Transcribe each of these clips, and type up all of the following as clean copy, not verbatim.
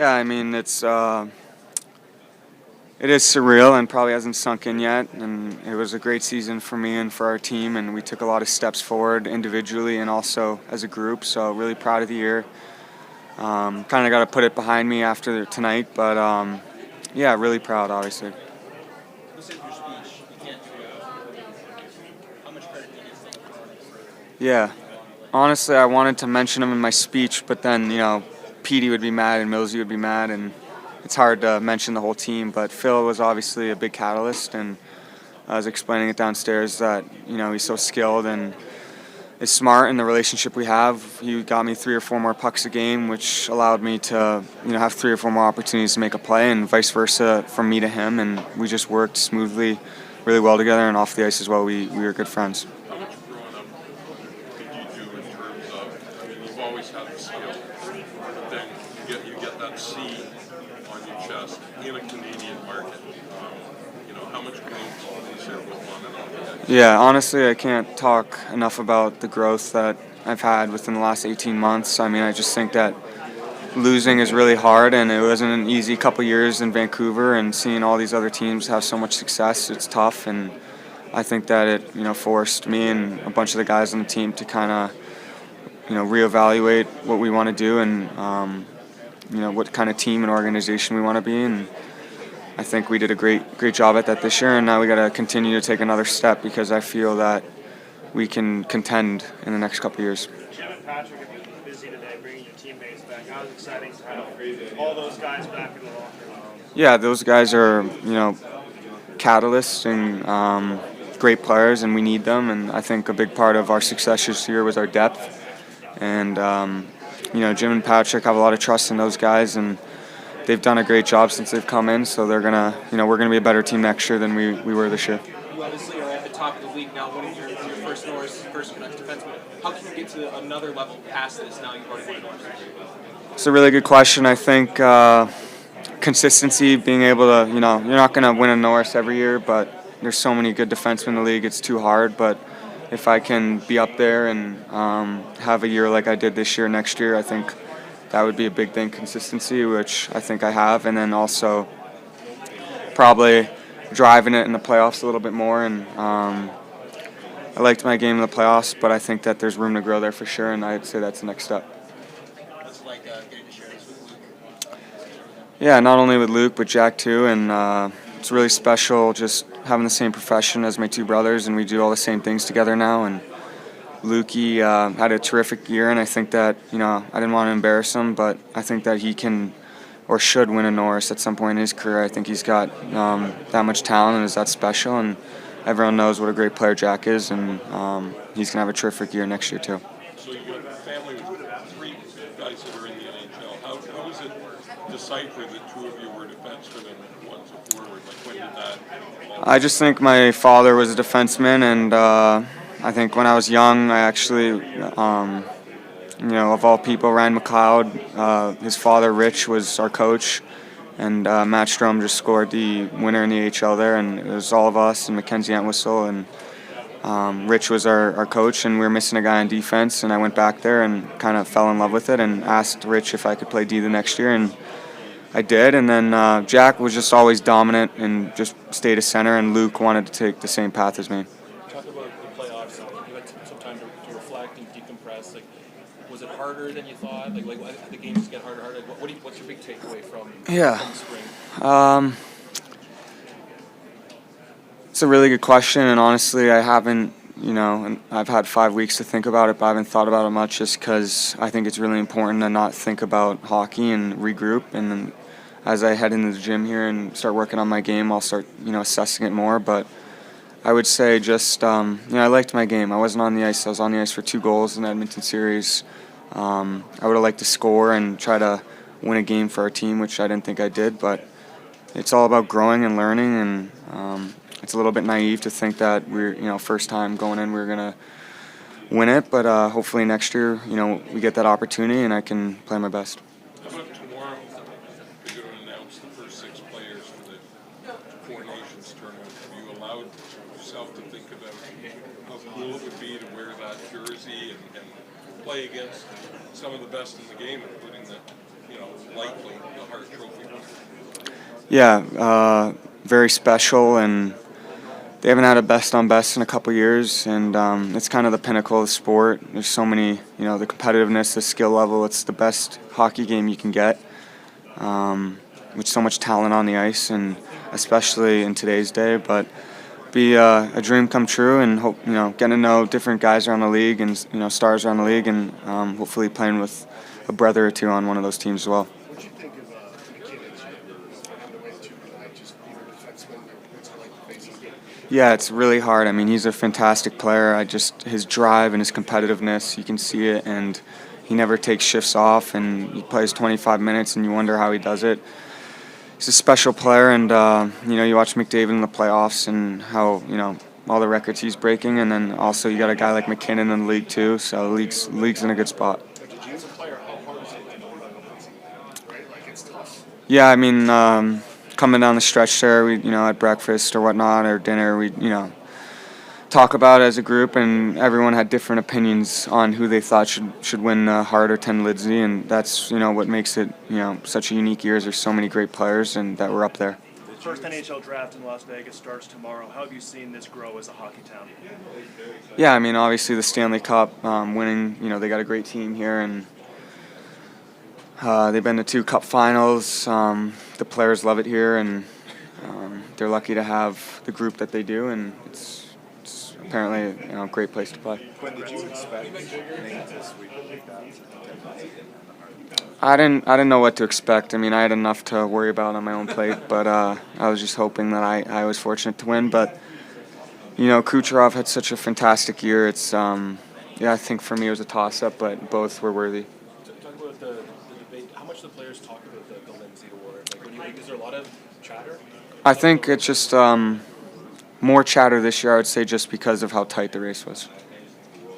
Yeah, I mean it is surreal and probably hasn't sunk in yet. And it was a great season for me and for our team, and we took a lot of steps forward individually and also as a group. So really proud of the year. Kind of got to put it behind me after tonight, but yeah, really proud, obviously. You said in your speech you can't do how much credit do you give to Norris Yeah, honestly, I wanted to mention him in my speech, but then Petey would be mad and Millsy would be mad, and it's hard to mention the whole team. But Phil was obviously a big catalyst, and I was explaining it downstairs that he's so skilled and is smart in the relationship we have. He got me 3 or 4 more pucks a game, which allowed me to have 3 or 4 more opportunities to make a play, and vice versa from me to him. And we just worked smoothly, really well together, and off the ice as well. We were good friends. How much growing up did you do in terms of, I mean, you've always had the skill, but then you get that C on your chest in a Canadian market. How much growth is there with on and off the ice? Yeah, honestly, I can't talk enough about the growth that I've had within the last 18 months. I mean, I just think that losing is really hard, and it wasn't an easy couple years in Vancouver, and seeing all these other teams have so much success, it's tough. And I think that it forced me and a bunch of the guys on the team to kind of reevaluate what we want to do, and what kind of team and organization we want to be. And I think we did a great job at that this year, and now we got to continue to take another step because I feel that we can contend in the next couple of years. Jim and Patrick have been busy today bringing your teammates back. How exciting to have all those guys back in the locker room. Yeah, those guys are catalysts and great players, and we need them. And I think a big part of our success this year was our depth. And Jim and Patrick have a lot of trust in those guys, and they've done a great job since they've come in. So they're we're gonna be a better team next year than we were this year. You obviously are at the top of the league now, winning your first Norris, first Canucks defenseman. How can you get to another level past this now you've already won Norris? It's a really good question. I think consistency, being able to, you're not going to win a Norris every year, but there's so many good defensemen in the league, it's too hard. But if I can be up there and have a year like I did this year next year, I think that would be a big thing, consistency, which I think I have. And then also probably driving it in the playoffs a little bit more. And I liked my game in the playoffs, but I think that there's room to grow there for sure, and I'd say that's the next step. What's it like getting to share this with Luke? Yeah, not only with Luke, but Jack too, and it's really special just having the same profession as my 2 brothers, and we do all the same things together now. And Lukey had a terrific year, and I think that, I didn't want to embarrass him, but I think that he can or should win a Norris at some point in his career. I think he's got that much talent and is that special, and everyone knows what a great player Jack is, and he's going to have a terrific year next year too. So you got a family with 3 guys that are in the NHL. How was it deciphered that 2 of you were defensemen and one's a forward? Like, when did that? I just think my father was a defenseman, and I think when I was young, I actually, of all people, Ryan McLeod, his father Rich was our coach, and Matt Strom just scored the winner in the AHL there, and it was all of us and Mackenzie Entwistle, and Rich was our coach, and we were missing a guy on defense, and I went back there and kind of fell in love with it and asked Rich if I could play D the next year, and I did. And then Jack was just always dominant and just stayed a center, and Luke wanted to take the same path as me. Talk about the playoffs. You had some time to reflect and decompress. Like, was it harder than you thought? Like the games get harder. Like, what's your big takeaway from the spring? It's a really good question, and honestly, I haven't. And I've had 5 weeks to think about it, but I haven't thought about it much just because I think it's really important to not think about hockey and regroup. And then as I head into the gym here and start working on my game, I'll start, assessing it more. But I would say just, I liked my game. I wasn't on the ice. I was on the ice for 2 goals in the Edmonton series. I would have liked to score and try to win a game for our team, which I didn't think I did. But it's all about growing and learning, and it's a little bit naive to think that we're, first time going in, we're going to win it. But hopefully next year, we get that opportunity and I can play my best. How about tomorrow? You're going to announce the first 6 players for the 4 Nations tournament. Have you allowed yourself to think about how cool it would be to wear that jersey and play against some of the best in the game, including the lightly the Hart Trophy. Yeah, very special, and they haven't had a best on best in a couple years, and it's kind of the pinnacle of the sport. There's so many, the competitiveness, the skill level. It's the best hockey game you can get, with so much talent on the ice, and especially in today's day. But be a dream come true, and hope getting to know different guys around the league and stars around the league, and hopefully playing with a brother or two on one of those teams as well. What do you think of McKinnon's on the way to tonight, just being a defenseman? What's it like facing him? Yeah, it's really hard. I mean, he's a fantastic player. His drive and his competitiveness, you can see it, and he never takes shifts off, and he plays 25 minutes, and you wonder how he does it. He's a special player, and you watch McDavid in the playoffs and how all the records he's breaking, and then also you got a guy like McKinnon in the league too. So the league's in a good spot. But did you as a player, how hard is it to go facing him? Right, like it's tough. Yeah, I mean, coming down the stretch there, we at breakfast or whatnot or dinner, we talk about it as a group, and everyone had different opinions on who they thought should win Hart or 10 Lidsey, and that's what makes it such a unique year. There's so many great players and that were up there. First NHL draft in Las Vegas starts tomorrow. How have you seen this grow as a hockey town? Yeah, I mean, obviously the Stanley Cup, winning, they got a great team here, and they've been to 2 Cup finals. The players love it here, and they're lucky to have the group that they do, and it's apparently a great place to play. Quinn, did you expect Nate to sweep like that? I didn't know what to expect. I mean, I had enough to worry about on my own plate, but I was just hoping that I was fortunate to win. But Kucherov had such a fantastic year. It's I think for me it was a toss-up, but both were worthy. Talk about the debate. How much do the players talk about the Lindsay Award? Like, is there a lot of chatter? I think it's just more chatter this year, I would say, just because of how tight the race was.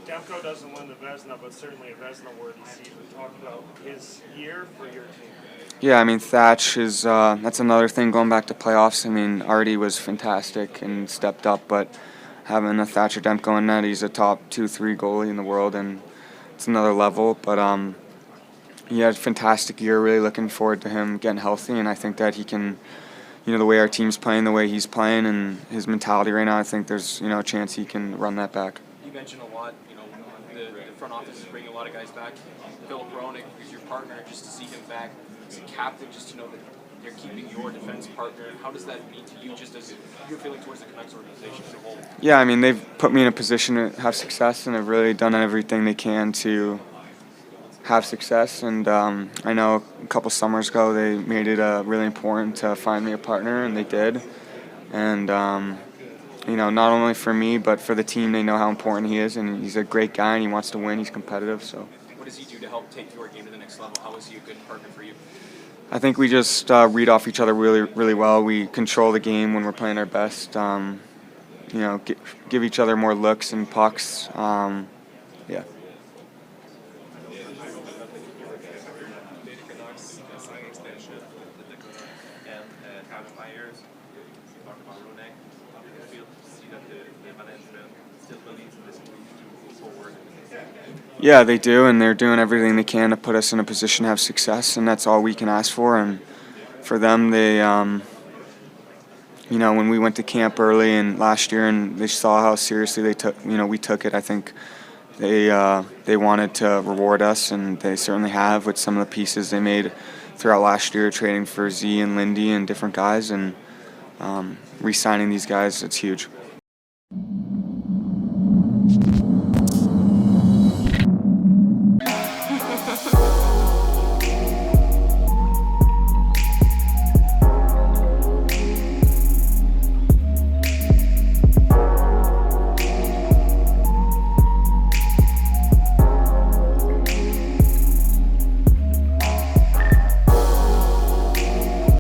Demko doesn't win the Vezina, but certainly a Vezina-worthy season. Talk about his year for your team. Yeah, I mean, Thatch is that's another thing going back to playoffs. I mean, Artie was fantastic and stepped up, but having a Thatcher Demko in net, he's a top 2-3 goalie in the world, and it's another level. But he had a fantastic year. Really looking forward to him getting healthy, and I think that he can, the way our team's playing, the way he's playing, and his mentality right now, I think there's a chance he can run that back. You mentioned a lot, the front office is bringing a lot of guys back. Phil Bronick is your partner, just to see him back as a captain, just to know that they're keeping your defense partner. How does that mean to you, just as you're feeling towards the Canucks organization as a whole? Yeah, I mean, they've put me in a position to have success, and have really done everything they can to have success. And I know a couple summers ago they made it really important to find me a partner, and they did. And not only for me but for the team, they know how important he is, and he's a great guy, and he wants to win. He's competitive. So what does he do to help take your game to the next level? How is he a good partner for you? I think we just read off each other really, really well. We control the game when we're playing our best. Give each other more looks and pucks. Yeah. Yeah, they do, and they're doing everything they can to put us in a position to have success, and that's all we can ask for. And for them, they, when we went to camp early and last year, and they saw how seriously we took it. I think they wanted to reward us, and they certainly have with some of the pieces they made throughout last year, trading for Z and Lindy and different guys, and re-signing these guys. It's huge.